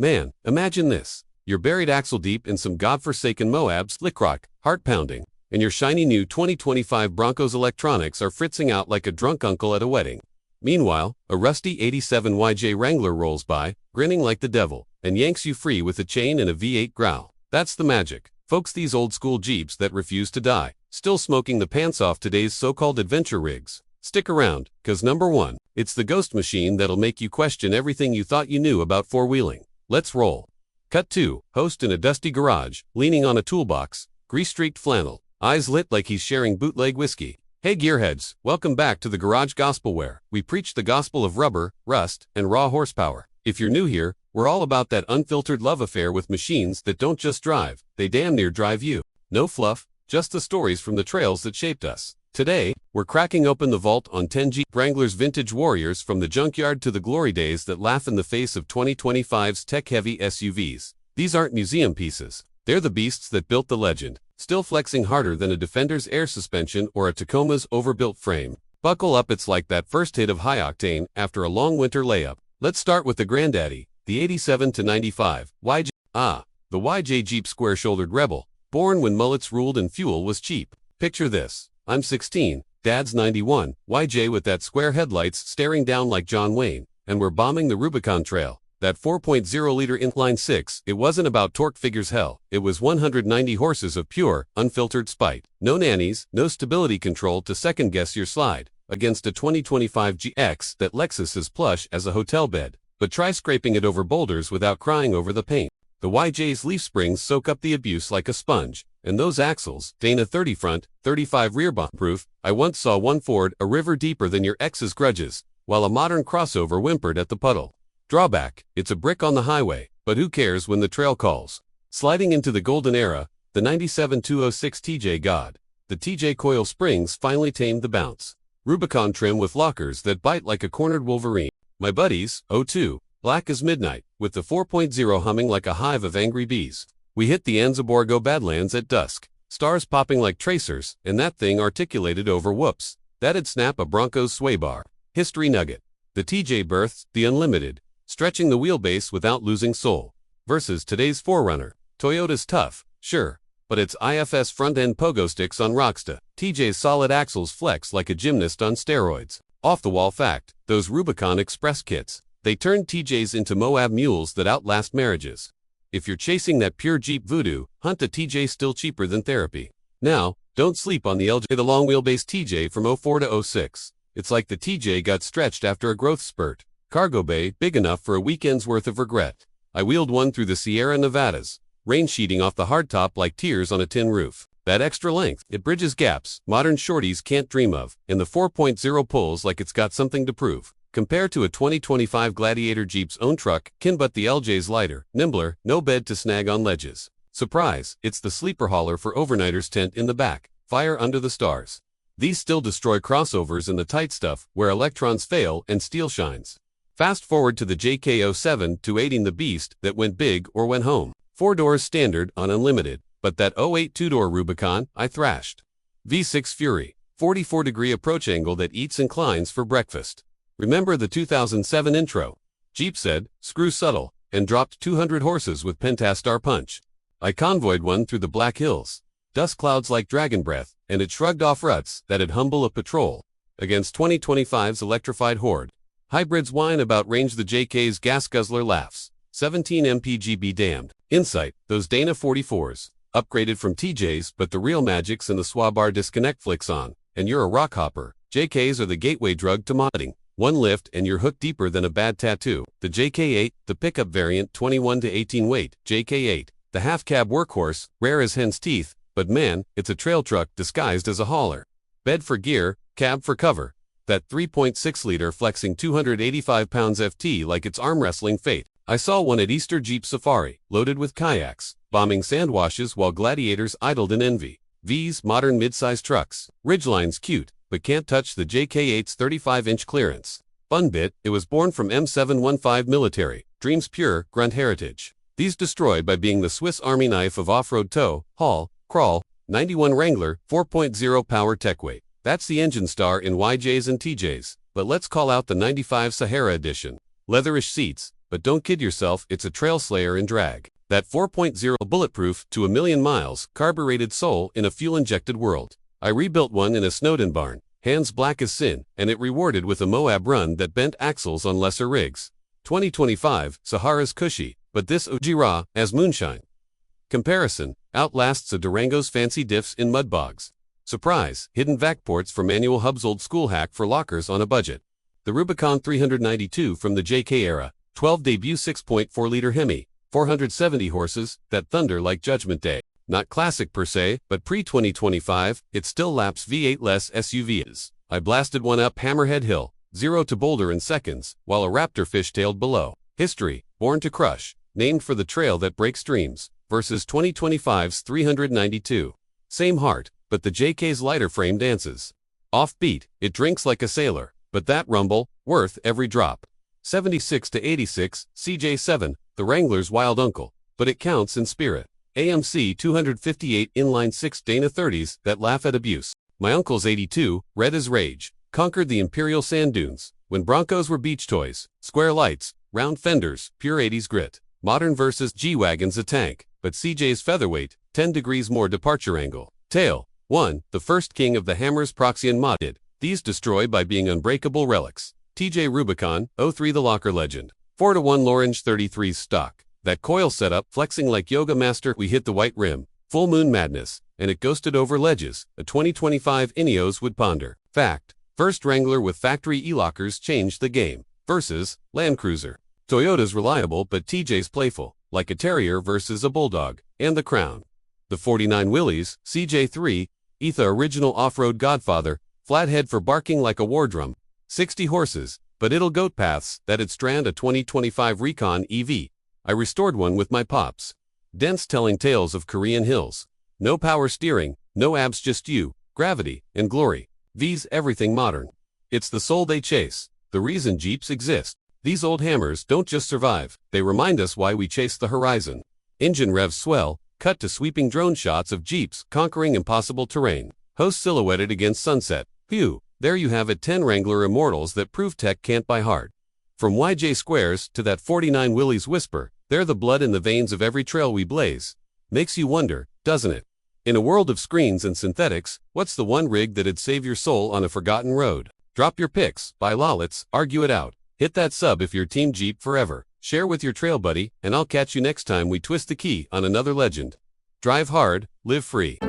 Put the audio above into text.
Man, imagine this. You're buried axle deep in some godforsaken Moab slick rock, heart pounding, and your shiny new 2025 Broncos electronics are fritzing out like a drunk uncle at a wedding. Meanwhile, a rusty 87 YJ Wrangler rolls by, grinning like the devil, and yanks you free with a chain and a V8 growl. That's the magic. Folks, these old school Jeeps that refuse to die, still smoking the pants off today's so-called adventure rigs. Stick around, cause number 1, it's the ghost machine that'll make you question everything you thought you knew about four-wheeling. Let's roll. Cut 2, host in a dusty garage, leaning on a toolbox, grease-streaked flannel, eyes lit like he's sharing bootleg whiskey. Hey gearheads, welcome back to the Garage Gospel where we preach the gospel of rubber, rust, and raw horsepower. If you're new here, we're all about that unfiltered love affair with machines that don't just drive, they damn near drive you. No fluff, just the stories from the trails that shaped us. Today, we're cracking open the vault on 10 Jeep Wranglers vintage warriors from the junkyard to the glory days that laugh in the face of 2025's tech-heavy SUVs. These aren't museum pieces. They're the beasts that built the legend, still flexing harder than a Defender's air suspension or a Tacoma's overbuilt frame. Buckle up, it's like that first hit of high octane after a long winter layup. Let's start with the granddaddy, the 87 to 95 YJ. The YJ Jeep square-shouldered rebel, born when mullets ruled and fuel was cheap. Picture this. I'm 16, Dad's 91, YJ with that square headlights staring down like John Wayne, and we're bombing the Rubicon Trail. That 4.0-liter inline 6, it wasn't about torque figures hell, it was 190 horses of pure, unfiltered spite. No nannies, no stability control to second-guess your slide, against a 2025 GX that Lexus is plush as a hotel bed, but try scraping it over boulders without crying over the paint. The YJ's leaf springs soak up the abuse like a sponge, and those axles, Dana 30 front, 35 rear bomb-proof. I once saw one ford a river deeper than your ex's grudges, while a modern crossover whimpered at the puddle. Drawback, it's a brick on the highway, but who cares when the trail calls? Sliding into the golden era, the 97-206 TJ God. The TJ coil springs finally tamed the bounce. Rubicon trim with lockers that bite like a cornered Wolverine. My buddies, 02, black as midnight, with the 4.0 humming like a hive of angry bees. We hit the Anzaborgo Badlands at dusk, stars popping like tracers, and that thing articulated over whoops. That'd snap a Broncos sway bar. History nugget. The TJ births, the unlimited, stretching the wheelbase without losing soul. Versus today's Forerunner. Toyota's tough, sure, but its IFS front-end pogo sticks on Rocksta. TJ's solid axles flex like a gymnast on steroids. Off-the-wall fact, those Rubicon Express kits, they turned TJs into Moab mules that outlast marriages. If you're chasing that pure Jeep voodoo, hunt a TJ, still cheaper than therapy. Now, don't sleep on the LJ, the long wheelbase TJ from 04 to 06. It's like the TJ got stretched after a growth spurt. Cargo bay, big enough for a weekend's worth of regret. I wheeled one through the Sierra Nevadas, rain sheeting off the hardtop like tears on a tin roof. That extra length, it bridges gaps modern shorties can't dream of, and the 4.0 pulls like it's got something to prove. Compare to a 2025 Gladiator Jeep's own truck, but the LJ's lighter, nimbler, no bed to snag on ledges. Surprise, it's the sleeper hauler for overnighters, tent in the back, fire under the stars. These still destroy crossovers in the tight stuff where electrons fail and steel shines. Fast forward to the JK07 280, the beast that went big or went home. 4 doors standard on unlimited, but that 08 2-door Rubicon, I thrashed. V6 Fury, 44-degree approach angle that eats and climbs for breakfast. Remember the 2007 intro? Jeep said, screw subtle, and dropped 200 horses with Pentastar punch. I convoyed one through the Black Hills, dust clouds like dragon breath, and it shrugged off ruts that'd humble a patrol. Against 2025's electrified horde. Hybrids whine about range, the JK's gas guzzler laughs. 17 mpg be damned. Insight, those Dana 44s, upgraded from TJs, but the real magic's in the Swabar disconnect flicks on, and you're a rock hopper. JKs are the gateway drug to modding. One lift and you're hooked deeper than a bad tattoo. The JK8, the pickup variant, 21 to 18 weight. JK8, the half-cab workhorse, rare as hen's teeth, but man, it's a trail truck disguised as a hauler. Bed for gear, cab for cover. That 3.6-liter flexing 285 pounds FT like it's arm wrestling fate. I saw one at Easter Jeep Safari, loaded with kayaks, bombing sand washes while gladiators idled in envy. V's modern mid-size trucks. Ridgeline's cute, but can't touch the JK8's 35-inch clearance. Fun bit, it was born from M715 military, dreams pure, grunt heritage. These destroyed by being the Swiss Army knife of off-road tow, haul, crawl. 91 Wrangler, 4.0 power tech weight. That's the engine star in YJs and TJs, but let's call out the 95 Sahara edition. Leatherish seats, but don't kid yourself, it's a trail slayer in drag. That 4.0 bulletproof to a million miles carbureted soul in a fuel-injected world. I rebuilt one in a Snowden barn, hands black as sin, and it rewarded with a Moab run that bent axles on lesser rigs. 2025, Sahara's cushy, but this Ujira as moonshine. Comparison outlasts a Durango's fancy diffs in mud bogs. Surprise, hidden vac ports for manual hubs, old school hack for lockers on a budget. The Rubicon 392 from the JK era, 12 debut 6.4-liter Hemi, 470 horses, that thunder like Judgment Day. Not classic per se, but pre-2025, it still laps V8-less SUVs. I blasted one up Hammerhead Hill, 0 to Boulder in seconds, while a Raptor fishtailed below. History, born to crush, named for the trail that breaks dreams, versus 2025's 392. Same heart, but the JK's lighter frame dances. Offbeat, it drinks like a sailor, but that rumble, worth every drop. 76 to 86, CJ7, the Wrangler's wild uncle, but it counts in spirit. AMC 258 inline 6 Dana 30s that laugh at abuse. My uncle's 82, red as rage, conquered the Imperial sand dunes, when Broncos were beach toys, square lights, round fenders, pure 80s grit. Modern versus G-Wagon's a tank, but CJ's featherweight, 10 degrees more departure angle. Tail, 1, the first king of the Hammers Proxian modded. These destroy by being unbreakable relics. TJ Rubicon, 03 the locker legend. 4 to 1 Lorange 33's stock. That coil setup flexing like yoga master. We hit the white rim, full moon madness, and it ghosted over ledges. A 2025 Ineos would ponder. Fact, first Wrangler with factory e-lockers changed the game. Versus Land Cruiser. Toyota's reliable but TJ's playful, like a terrier versus a bulldog. And the crown. The 49 Willys, CJ3, Etha original off-road godfather, flathead for barking like a war drum. 60 horses, but it'll goat paths. That'd strand a 2025 Recon EV. I restored one with my pops. Dense telling tales of Korean hills. No power steering, no abs, just you, gravity, and glory. V's everything modern. It's the soul they chase, the reason Jeeps exist. These old hammers don't just survive, they remind us why we chase the horizon. Engine revs swell, cut to sweeping drone shots of Jeeps conquering impossible terrain. Host silhouetted against sunset. Phew. There you have it, 10 Wrangler immortals that prove tech can't buy hard. From YJ Squares to that 49 Willys whisper, they're the blood in the veins of every trail we blaze. Makes you wonder, doesn't it? In a world of screens and synthetics, what's the one rig that'd save your soul on a forgotten road? Drop your picks, buy lolits, argue it out. Hit that sub if you're Team Jeep forever. Share with your trail buddy, and I'll catch you next time we twist the key on another legend. Drive hard, live free.